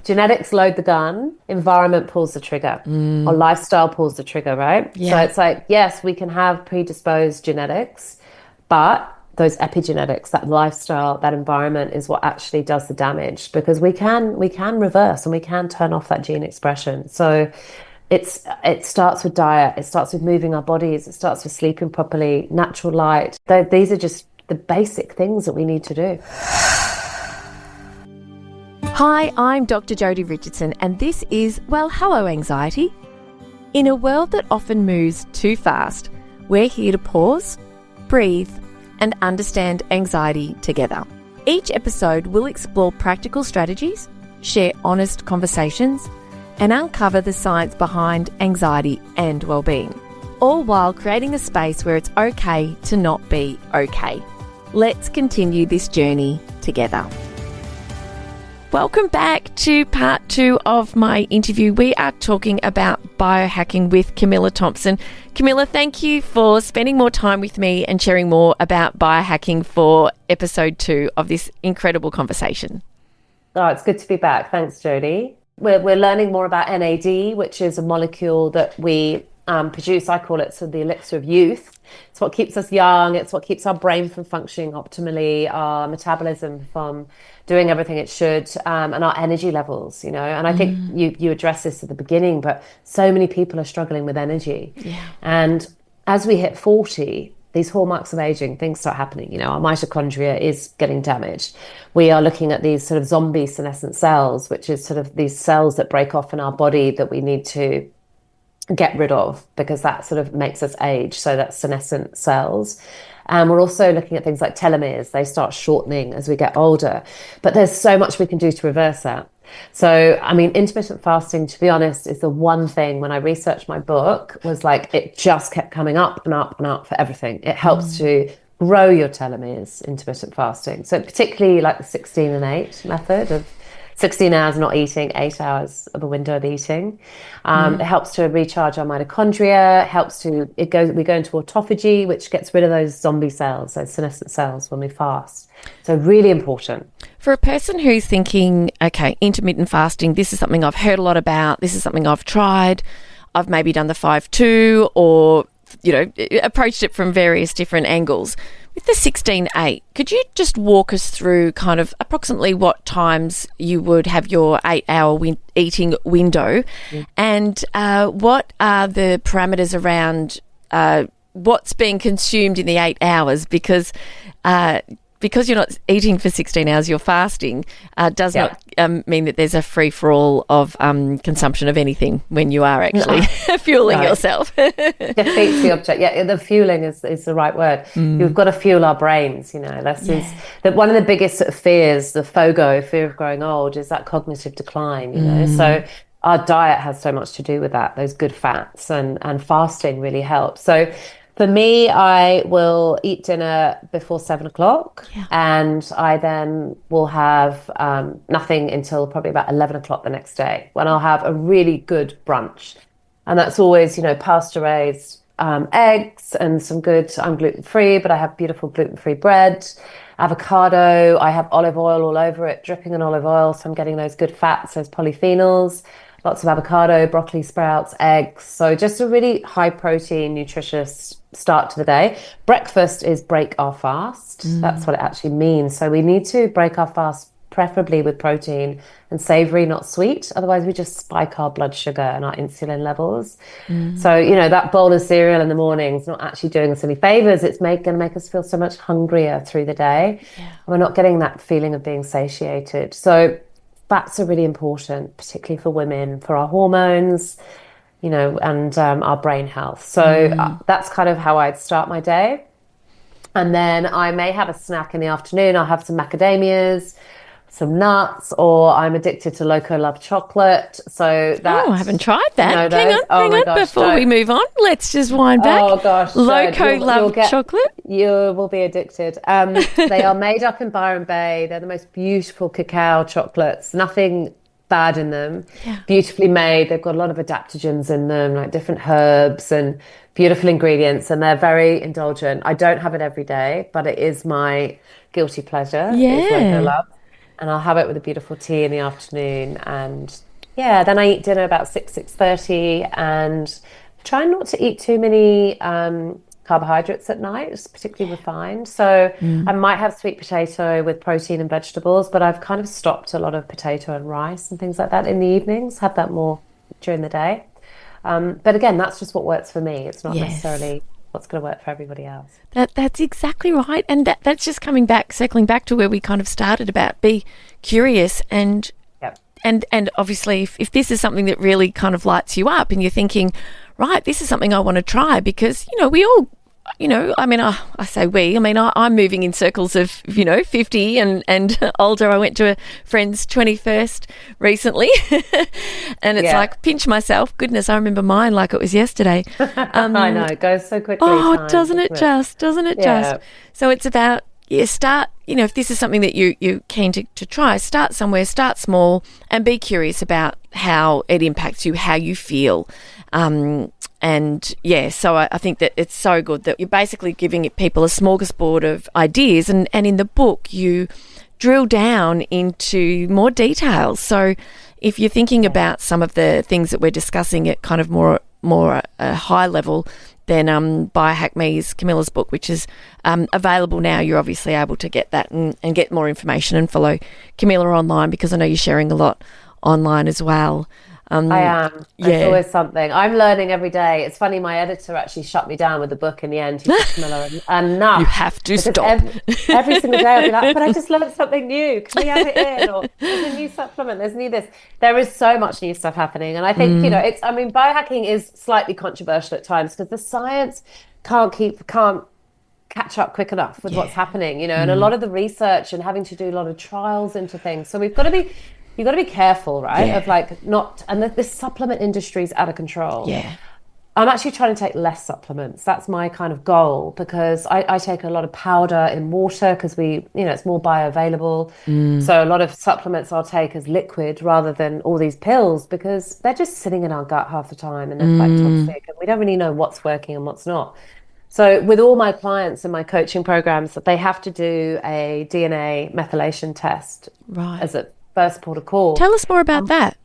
genetics load the gun, environment pulls the trigger, or lifestyle pulls the trigger, right? Yeah. So it's like, yes, we can have predisposed genetics, but those epigenetics, that lifestyle, that environment is what actually does the damage, because we can reverse and we can turn off that gene expression. So it starts with diet, it starts with moving our bodies, it starts with sleeping properly, natural light. These are just the basic things that we need to do. Hi, I'm Dr. Jodi Richardson, and this is Well, Hello Anxiety. In a world that often moves too fast, we're here to pause, breathe, and understand anxiety together. Each episode will explore practical strategies, share honest conversations, and uncover the science behind anxiety and well-being, all while creating a space where it's okay to not be okay. Let's continue this journey together. Welcome back to part 2 of my interview. We are talking about biohacking with Camilla Thompson. Camilla, thank you for spending more time with me and sharing more about biohacking for episode 2 of this incredible conversation. Oh, it's good to be back. Thanks, Jodi. We're learning more about NAD, which is a molecule that we produce. I call it the elixir of youth. It's what keeps us young. It's what keeps our brain from functioning optimally, our metabolism from doing everything it should, and our energy levels, you know. And I think you addressed this at the beginning, but so many people are struggling with energy. Yeah. And as we hit 40, these hallmarks of aging, things start happening. You know, our mitochondria is getting damaged. We are looking at these sort of zombie senescent cells, which is sort of these cells that break off in our body that we need to get rid of, because that sort of makes us age. So that's senescent cells. And we're also looking at things like telomeres. They start shortening as we get older. But there's so much we can do to reverse that. So, I mean, intermittent fasting, to be honest, is the one thing when I researched my book was like, it just kept coming up and up and up for everything. It helps to grow your telomeres, intermittent fasting. So particularly like the 16 and 8 method of 16 hours not eating, 8 hours of a window of eating. It helps to recharge our mitochondria. We go into autophagy, which gets rid of those zombie cells, those senescent cells when we fast. So really important. For a person who's thinking, okay, intermittent fasting, this is something I've heard a lot about, this is something I've tried, I've maybe done the 5-2 or, you know, approached it from various different angles. With the 16-8, could you just walk us through kind of approximately what times you would have your 8-hour eating window and what are the parameters around what's being consumed in the 8 hours? Because you're not eating for 16 hours, you're fasting, does not mean that there's a free-for-all of consumption of anything when you are actually fueling yourself. Defeats the object. Yeah, the fueling is the right word. You've got to fuel our brains, you know. One of the biggest sort of fears, the FOGO, fear of growing old, is that cognitive decline, you know. So our diet has so much to do with that, those good fats, and fasting really helps. So for me, I will eat dinner before 7 o'clock and I then will have nothing until probably about 11 o'clock the next day, when I'll have a really good brunch. And that's always, you know, pasture-raised eggs and some good, I'm gluten-free, but I have beautiful gluten-free bread, avocado, I have olive oil all over it, dripping in olive oil. So I'm getting those good fats, those polyphenols, lots of avocado, broccoli sprouts, eggs. So just a really high protein, nutritious start to the day. Breakfast is break our fast. That's what it actually means. So we need to break our fast, preferably with protein and savory, not sweet. Otherwise we just spike our blood sugar and our insulin levels. So, you know, that bowl of cereal in the morning is not actually doing us any favors. It's going to make us feel so much hungrier through the day. And we're not getting that feeling of being satiated. So fats are really important, particularly for women, for our hormones, you know, and our brain health. So that's kind of how I'd start my day. And then I may have a snack in the afternoon. I'll have some macadamias, some nuts, or I'm addicted to Loco Love chocolate. So that, I haven't tried that. You know, hang on, before we move on, let's just wind back. Oh gosh, Loco Love chocolate. You will be addicted. They are made up in Byron Bay. They're the most beautiful cacao chocolates. Nothing bad in them. Beautifully made. They've got a lot of adaptogens in them, like different herbs and beautiful ingredients, and they're very indulgent. I don't have it every day, but it is my guilty pleasure. It's Loco Love. and I'll have it with a beautiful tea in the afternoon. And yeah, then I eat dinner about 6:30, and try not to eat too many carbohydrates at night, it's particularly refined. So I might have sweet potato with protein and vegetables, but I've kind of stopped a lot of potato and rice and things like that in the evenings, have that more during the day. But again, that's just what works for me. It's not necessarily what's going to work for everybody else. That's exactly right. And that's just circling back to where we kind of started about be curious and obviously if this is something that really kind of lights you up and you're thinking, right, this is something I want to try, because, we all, I mean, I say we, I mean, I'm moving in circles of, 50 and older. I went to a friend's 21st recently and it's like, pinch myself. Goodness, I remember mine like it was yesterday. I know, it goes so quickly. Doesn't it just? So it's about, start, if this is something that you're keen to try, start somewhere, start small and be curious about how it impacts you, how you feel. So I think that it's so good that you're basically giving people a smorgasbord of ideas, and in the book you drill down into more details. So if you're thinking about some of the things that we're discussing at kind of more a high level, then Biohack Me's Camilla's book, which is available now, you're obviously able to get that and get more information and follow Camilla online, because I know you're sharing a lot online as well. I am. There's always something. I'm learning every day. It's funny, my editor actually shut me down with the book in the end. He said, Camilla, enough. You have to stop. Every single day I'll be like, but I just learned something new. Can we have it in? Or there's a new supplement. There's new this. There is so much new stuff happening. And I think, biohacking is slightly controversial at times because the science can't catch up quick enough with what's happening, and a lot of the research and having to do a lot of trials into things. So you've got to be careful, right? Of this supplement industry is out of control. Yeah. I'm actually trying to take less supplements. That's my kind of goal, because I take a lot of powder in water because it's more bioavailable. So a lot of supplements I'll take as liquid rather than all these pills, because they're just sitting in our gut half the time and they're quite toxic and we don't really know what's working and what's not. So with all my clients and my coaching programs, they have to do a DNA methylation test as a first port of call. Tell us more about that.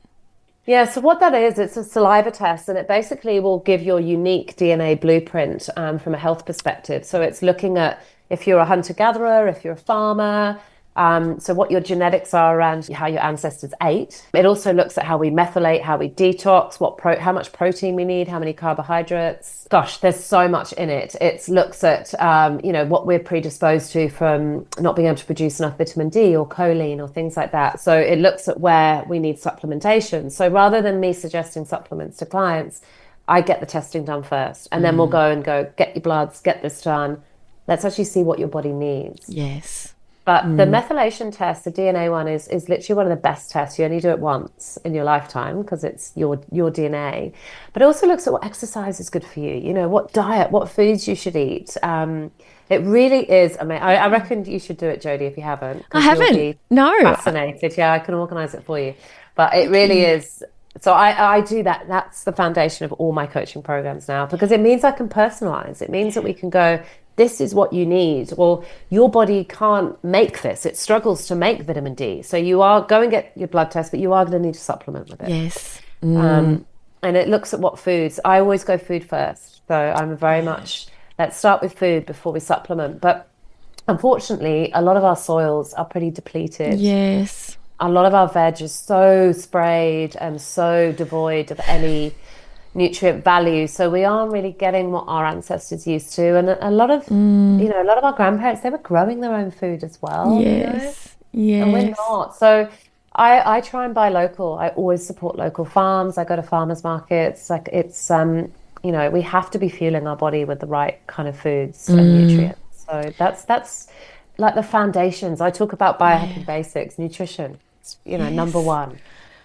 Yeah, so what that is, it's a saliva test, and it basically will give your unique DNA blueprint from a health perspective. So it's looking at if you're a hunter-gatherer, if you're a farmer, so what your genetics are around how your ancestors ate. It also looks at how we methylate, how we detox, how much protein we need, how many carbohydrates. Gosh, there's so much in it. It looks at, what we're predisposed to from not being able to produce enough vitamin D or choline or things like that. So it looks at where we need supplementation. So rather than me suggesting supplements to clients, I get the testing done first, and then we'll go, get your bloods, get this done. Let's actually see what your body needs. Yes. But the methylation test, the DNA one, is literally one of the best tests. You only do it once in your lifetime because it's your DNA. But it also looks at what exercise is good for you, what diet, what foods you should eat. It really is. I mean, I reckon you should do it, Jodi, if you haven't. I haven't. No. Fascinated. Yeah, I can organise it for you. But it really is. So I do that. That's the foundation of all my coaching programs now, because it means I can personalise. It means that we can go, this is what you need, or your body can't make this. It struggles to make vitamin D. So you are go and get your blood test, but you are going to need to supplement with it. Yes. And it looks at what foods. I always go food first. So I'm very much, let's start with food before we supplement. But unfortunately, a lot of our soils are pretty depleted. Yes. A lot of our veg is so sprayed and so devoid of any nutrient value, so we aren't really getting what our ancestors used to. And a lot of a lot of our grandparents, they were growing their own food as well. Yes. And we're not. So I try and buy local. I always support local farms. I go to farmers markets. Like it's we have to be fueling our body with the right kind of foods and nutrients. So that's like the foundations. I talk about biohacking basics, nutrition, number one.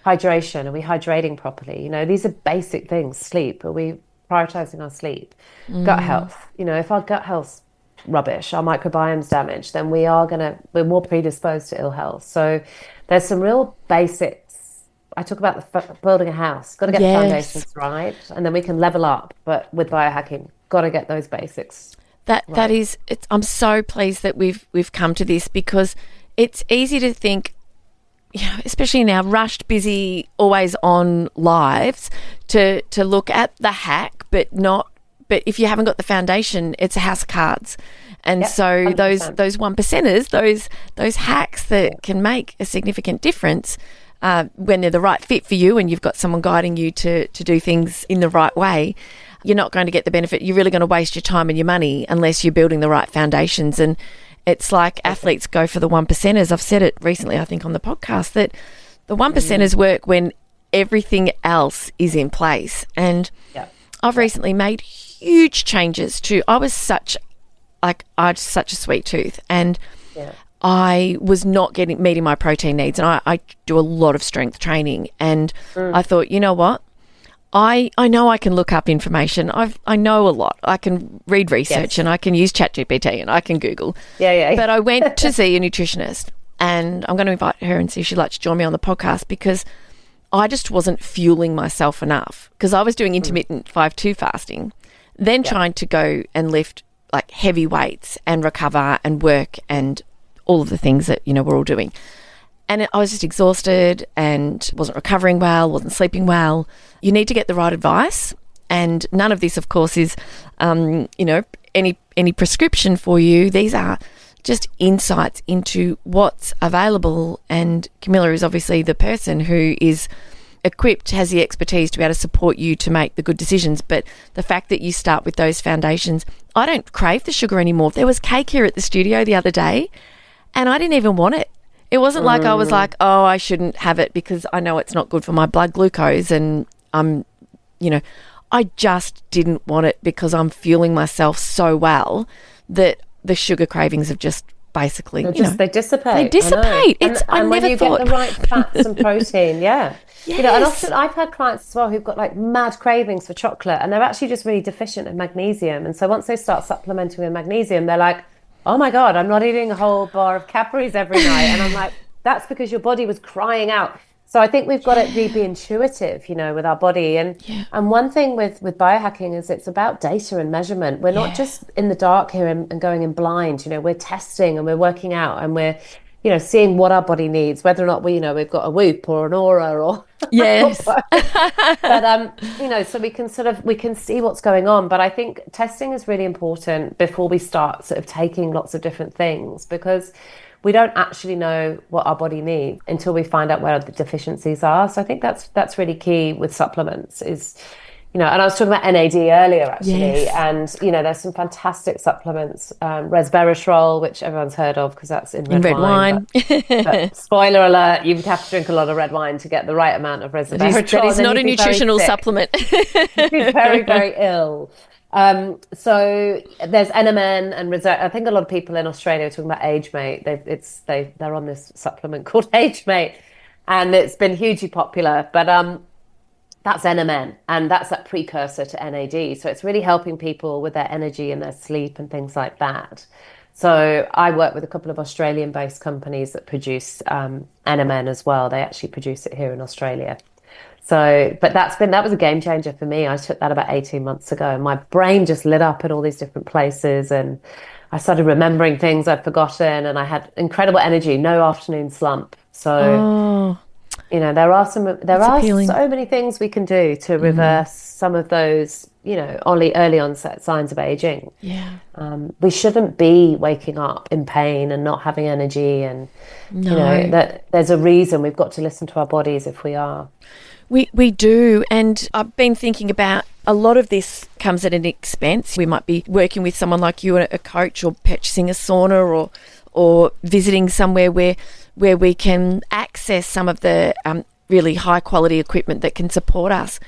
Hydration, are we hydrating properly? These are basic things. Sleep, are we prioritizing our sleep? Gut health, if our gut health's rubbish, our microbiome's damaged, then we're more predisposed to ill health. So there's some real basics. I talk about building a house. Got to get the foundations right, and then we can level up. But with biohacking, got to get those basics. That is, I'm so pleased that we've come to this, because it's easy to think, especially in our rushed, busy, always on lives, to look at the hack, but if you haven't got the foundation, it's a house of cards. And so 100%. those one percenters, those hacks that can make a significant difference when they're the right fit for you and you've got someone guiding you to do things in the right way, you're not going to get the benefit. You're really going to waste your time and your money unless you're building the right foundations. And it's like athletes go for the one percenters. I've said it recently, I think, on the podcast, that the one percenters work when everything else is in place. And I've recently made huge changes I had such a sweet tooth, and I was not meeting my protein needs, and I do a lot of strength training, and I thought, you know what? I know I can look up information. I know a lot. I can read research and I can use ChatGPT and I can Google. But I went to see a nutritionist, and I'm going to invite her and see if she'd like to join me on the podcast, because I just wasn't fueling myself enough, because I was doing intermittent 5-2 fasting, then trying to go and lift like heavy weights and recover and work and all of the things that, we're all doing. And I was just exhausted and wasn't recovering well, wasn't sleeping well. You need to get the right advice. And none of this, of course, is, any prescription for you. These are just insights into what's available. And Camilla is obviously the person who is equipped, has the expertise to be able to support you to make the good decisions. But the fact that you start with those foundations, I don't crave the sugar anymore. There was cake here at the studio the other day and I didn't even want it. It wasn't like I was like, oh, I shouldn't have it because I know it's not good for my blood glucose, and I just didn't want it because I'm fueling myself so well that the sugar cravings have just basically, they dissipate. They dissipate. And when you get the right fats and protein, and often I've had clients as well who've got like mad cravings for chocolate, and they're actually just really deficient in magnesium. And so once they start supplementing with magnesium, they're like, oh my God, I'm not eating a whole bar of Cadbury's every night. And I'm like, that's because your body was crying out. So I think we've got to be intuitive, with our body. And one thing with biohacking is it's about data and measurement. We're not just in the dark here and going in blind. We're testing and we're working out and we're, seeing what our body needs, whether or not we've got a Whoop or an Aura or yes. But so we can see what's going on. But I think testing is really important before we start sort of taking lots of different things, because we don't actually know what our body needs until we find out where the deficiencies are. So I think that's really key with supplements is, and I was talking about NAD earlier actually, and there's some fantastic supplements, resveratrol, which everyone's heard of because that's in red wine. But spoiler alert, you have to drink a lot of red wine to get the right amount of resveratrol. That is not a nutritional supplement. You'd be very, very ill. So there's NMN and I think a lot of people in Australia are talking about AgeMate. They're on this supplement called AgeMate, and it's been hugely popular. But that's NMN, and that's that precursor to NAD. So it's really helping people with their energy and their sleep and things like that. So I work with a couple of Australian-based companies that produce NMN as well. They actually produce it here in Australia. So, but that was a game changer for me. I took that about 18 months ago, and my brain just lit up in all these different places, and I started remembering things I'd forgotten, and I had incredible energy, no afternoon slump. So, there are so many things we can do to reverse some of those, early onset signs of aging. Yeah. We shouldn't be waking up in pain and not having energy, and that there's a reason. We've got to listen to our bodies if we are. We do, and I've been thinking about a lot of this comes at an expense. We might be working with someone like you, a coach, or purchasing a sauna, or visiting somewhere where we can access some of the really high quality equipment that can support us.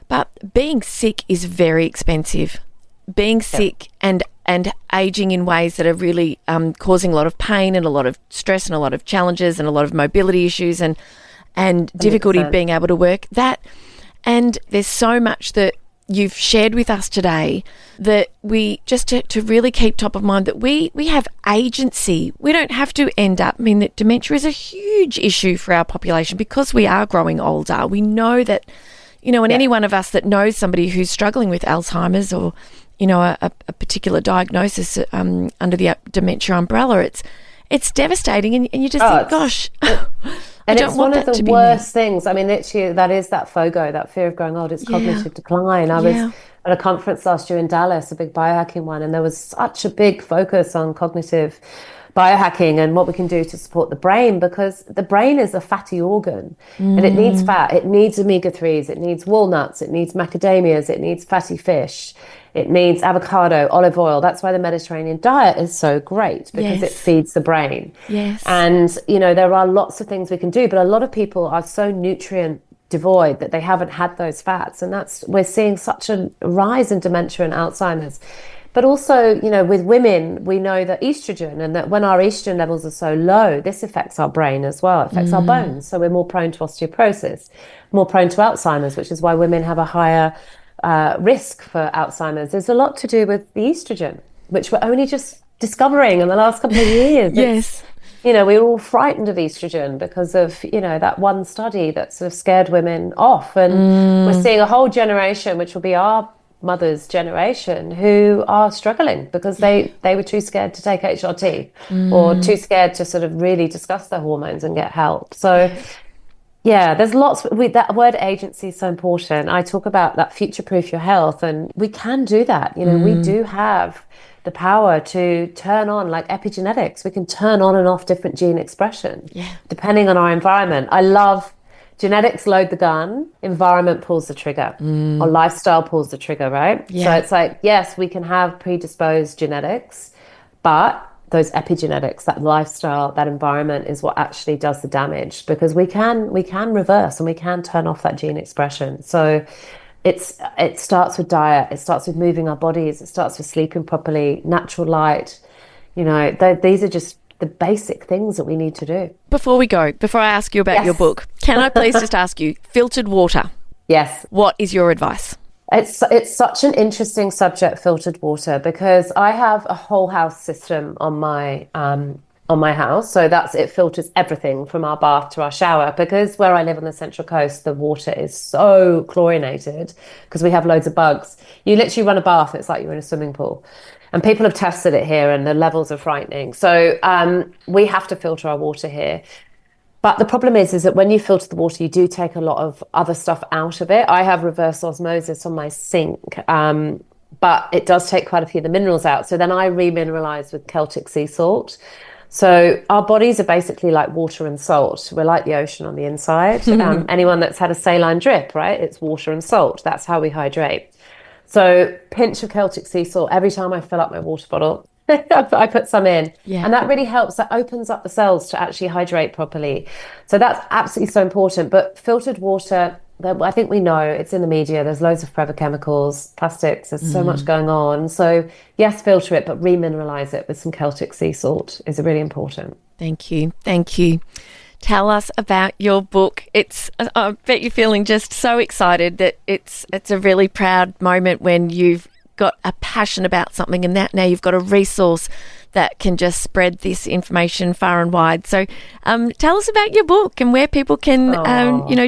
But being sick is very expensive. Being sick and aging in ways that are really causing a lot of pain and a lot of stress and a lot of challenges and a lot of mobility issues and difficulty 100%. Being able to work that. And there's so much that you've shared with us today that we just to really keep top of mind that we have agency. We don't have to end up, that dementia is a huge issue for our population because we are growing older. We know that, and any one of us that knows somebody who's struggling with Alzheimer's or, a particular diagnosis under the dementia umbrella, It's devastating, and you just Oh, think, gosh, I and don't it's want one of that to the be me. worst things. I mean, literally, that is that FOGO, that fear of growing old. It's Yeah, cognitive decline. I was yeah. at a conference last year in Dallas, a big biohacking one, and there was such a big focus on cognitive biohacking and what we can do to support the brain, because the brain is a fatty organ and it needs fat. It needs omega-3s, it needs walnuts, it needs macadamias, it needs fatty fish, it needs avocado, olive oil. That's why the Mediterranean diet is so great, because it Yes, feeds the brain. yes. And, you know, there are lots of things we can do, but a lot of people are so nutrient devoid that they haven't had those fats. And we're seeing such a rise in dementia and Alzheimer's. But also, you know, with women, we know that estrogen, and that when our estrogen levels are so low, this affects our brain as well. It affects our bones. So we're more prone to osteoporosis, more prone to Alzheimer's, which is why women have a higher risk for Alzheimer's. There's a lot to do with the estrogen, which we're only just discovering in the last couple of years. Yes. You know, we were all frightened of estrogen because of, you know, that one study that sort of scared women off. And we're seeing a whole generation, which will be our mother's generation, who are struggling because they were too scared to take HRT or too scared to sort of really discuss their hormones and get help. So yeah, there's lots. That word agency is so important. I talk about that future-proof your health, and we can do that. You know, we do have the power to turn on, like epigenetics. We can turn on and off different gene expression depending on our environment. I love genetics load the gun, environment pulls the trigger, or lifestyle pulls the trigger, right? Yeah. So it's like, yes, we can have predisposed genetics, but those epigenetics, that lifestyle, that environment is what actually does the damage, because we can reverse and we can turn off that gene expression. So it starts with diet, it starts with moving our bodies, it starts with sleeping properly, natural light. You know, these are just the basic things that we need to do. Before I ask you about your book, can I please just ask you, filtered water? Yes. What is your advice? It's such an interesting subject, filtered water, because I have a whole house system on my house. So it filters everything from our bath to our shower, because where I live on the Central Coast, the water is so chlorinated because we have loads of bugs. You literally run a bath, it's like you're in a swimming pool. And people have tested it here and the levels are frightening. So we have to filter our water here. But the problem is that when you filter the water, you do take a lot of other stuff out of it. I have reverse osmosis on my sink, but it does take quite a few of the minerals out. So then I remineralize with Celtic sea salt. So our bodies are basically like water and salt. We're like the ocean on the inside. Anyone that's had a saline drip, right? It's water and salt. That's how we hydrate. So pinch of Celtic sea salt every time I fill up my water bottle. I put some in, and that really helps. That opens up the cells to actually hydrate properly. So that's absolutely so important. But filtered water, I think we know it's in the media. There's loads of forever chemicals, plastics. There's so much going on. So yes, filter it, but remineralize it with some Celtic sea salt is really important. Thank you. Thank you. Tell us about your book. I bet you're feeling just so excited that it's a really proud moment when you've got a passion about something, and that now you've got a resource that can just spread this information far and wide. So tell us about your book and where people can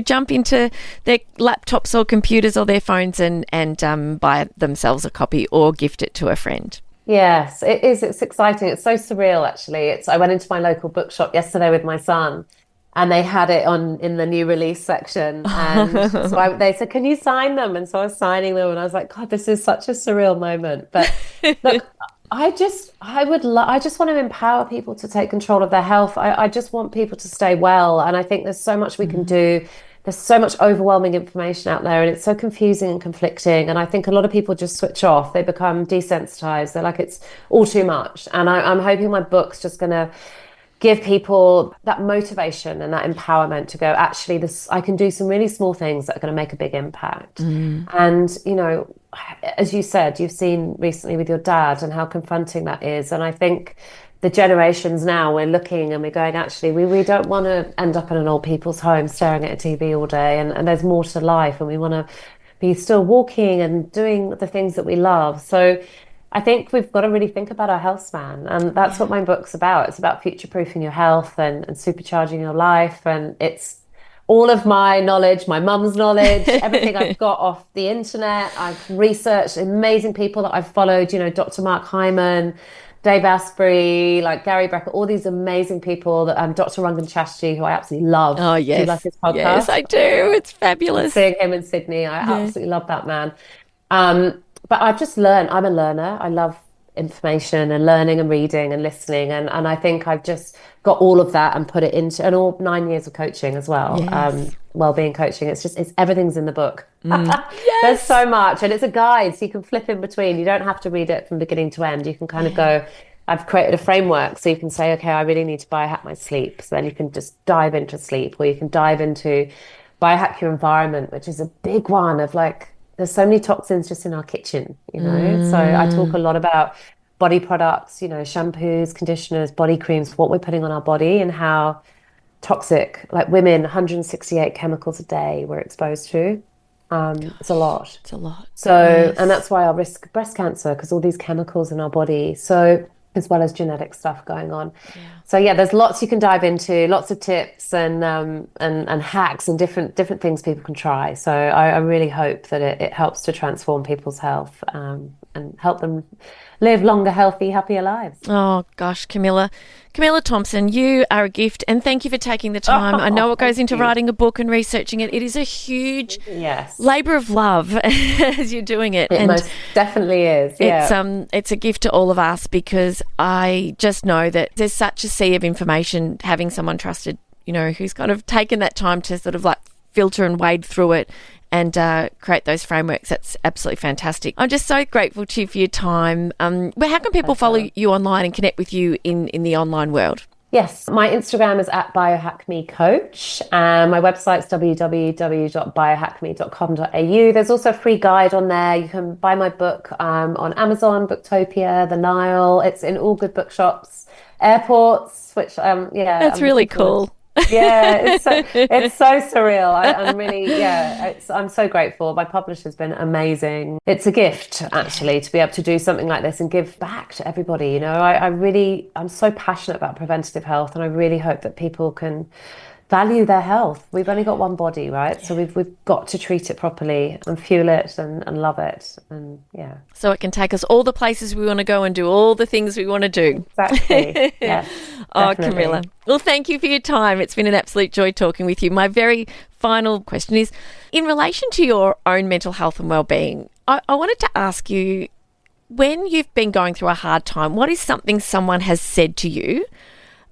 jump into their laptops or computers or their phones and buy themselves a copy or gift it to a friend. Yes, it is. It's exciting. It's so surreal, actually. I went into my local bookshop yesterday with my son, and they had it in the new release section. And so they said, can you sign them? And so I was signing them, and I was like, God, this is such a surreal moment. But look, I just want to empower people to take control of their health. I just want people to stay well. And I think there's so much we can do. There's so much overwhelming information out there, and it's so confusing and conflicting. And I think a lot of people just switch off. They become desensitized. They're like, it's all too much. And I'm hoping my book's just going to give people that motivation and that empowerment to go, actually, I can do some really small things that are going to make a big impact. And, you know, as you said, you've seen recently with your dad and how confronting that is. And I think the generations now, we're looking and we're going, actually, we don't want to end up in an old people's home staring at a TV all day. And there's more to life, and we want to be still walking and doing the things that we love. So I think we've got to really think about our health span, and that's what my book's about. It's about future-proofing your health and supercharging your life, and it's all of my knowledge, my mum's knowledge, everything I've got off the internet. I've researched amazing people that I've followed, you know, Dr. Mark Hyman, Dave Asprey, like Gary Brecker, all these amazing people that Dr. Rangan Chatterjee, who I absolutely love. Oh, yes. Do you like his podcast? Yes, I do. It's fabulous. Seeing him in Sydney, I absolutely love that man. But I've just learned, I'm a learner. I love information and learning and reading and listening. And I think I've just got all of that and put it into, and all 9 years of coaching as well. Yes. Wellbeing coaching. It's everything's in the book. Yes. There's so much, and it's a guide, so you can flip in between. You don't have to read it from beginning to end. You can kind of go, I've created a framework, so you can say, okay, I really need to biohack my sleep. So then you can just dive into sleep, or you can dive into biohack your environment, which is a big one of like, there's so many toxins just in our kitchen, you know? So I talk a lot about body products, you know, shampoos, conditioners, body creams, what we're putting on our body and how toxic, like women, 168 chemicals a day we're exposed to. It's a lot. It's a lot. So, and that's why I risk breast cancer, because all these chemicals in our body. So, as well as genetic stuff going on. Yeah. So yeah, there's lots you can dive into, lots of tips and hacks and different things people can try. So I really hope that it helps to transform people's health and help them live longer, healthy, happier lives. Oh gosh, Camilla Thompson, you are a gift, and thank you for taking the time. I know what goes into writing a book and researching it. It is a huge labour of love as you're doing it. It most definitely is. Yeah. It's a gift to all of us, because I just know that there's such a sea of information. Having someone trusted, you know, who's kind of taken that time to sort of like filter and wade through it and create those frameworks. That's absolutely fantastic. I'm just so grateful to you for your time. But how can people follow you online and connect with you in the online world? Yes, my Instagram is @biohackmecoach. My website's www.biohackme.com.au. There's also a free guide on there. You can buy my book on Amazon, Booktopia, The Nile. It's in all good bookshops, airports, which That's really cool. Yeah, it's so surreal. I'm really, I'm so grateful. My publisher's been amazing. It's a gift, actually, to be able to do something like this and give back to everybody. You know, I'm so passionate about preventative health, and I really hope that people can value their health. We've only got one body, right? Yeah. So we've got to treat it properly and fuel it and love it. And so it can take us all the places we want to go and do all the things we want to do. Exactly. Yes. Oh, Camilla. Well, thank you for your time. It's been an absolute joy talking with you. My very final question is, in relation to your own mental health and well-being, I wanted to ask you, when you've been going through a hard time, what is something someone has said to you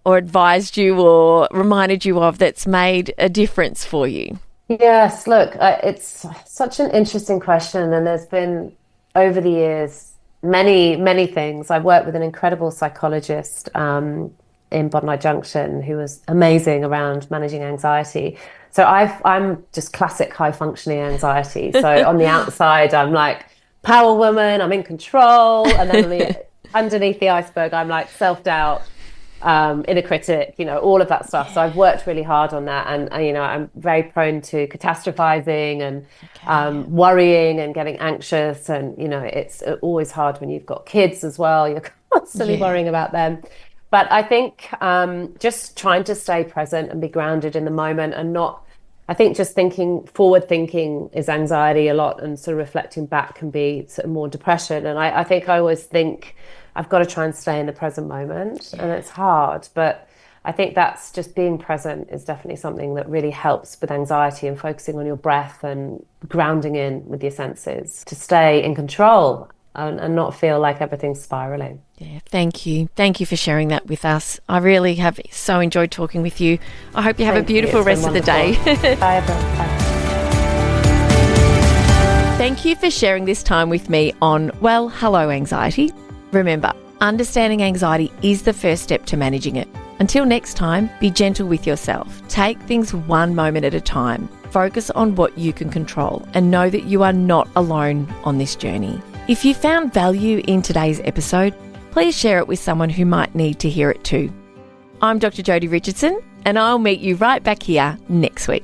or advised you or reminded you of that's made a difference for you? Yes, look, it's such an interesting question, and there's been, over the years, many things. I've worked with an incredible psychologist in Bondi Junction who was amazing around managing anxiety. So I'm just classic high-functioning anxiety. So on the outside, I'm like power woman, I'm in control, and then underneath the iceberg, I'm like self-doubt, inner critic, you know, all of that stuff. So I've worked really hard on that, and you know, I'm very prone to catastrophizing and worrying and getting anxious, and you know, it's always hard when you've got kids as well. You're constantly worrying about them. But I think just trying to stay present and be grounded in the moment, and not, I think just forward thinking is anxiety a lot, and sort of reflecting back can be sort of more depression. And I think I always think I've got to try and stay in the present moment, and it's hard, but I think that's just being present is definitely something that really helps with anxiety, and focusing on your breath and grounding in with your senses to stay in control and not feel like everything's spiraling. Yeah, thank you. Thank you for sharing that with us. I really have so enjoyed talking with you. I hope you have a beautiful rest of the day. Bye, everyone. Bye. Thank you for sharing this time with me on Well, Hello Anxiety. Remember, understanding anxiety is the first step to managing it. Until next time, be gentle with yourself. Take things one moment at a time. Focus on what you can control, and know that you are not alone on this journey. If you found value in today's episode, please share it with someone who might need to hear it too. I'm Dr. Jodi Richardson, and I'll meet you right back here next week.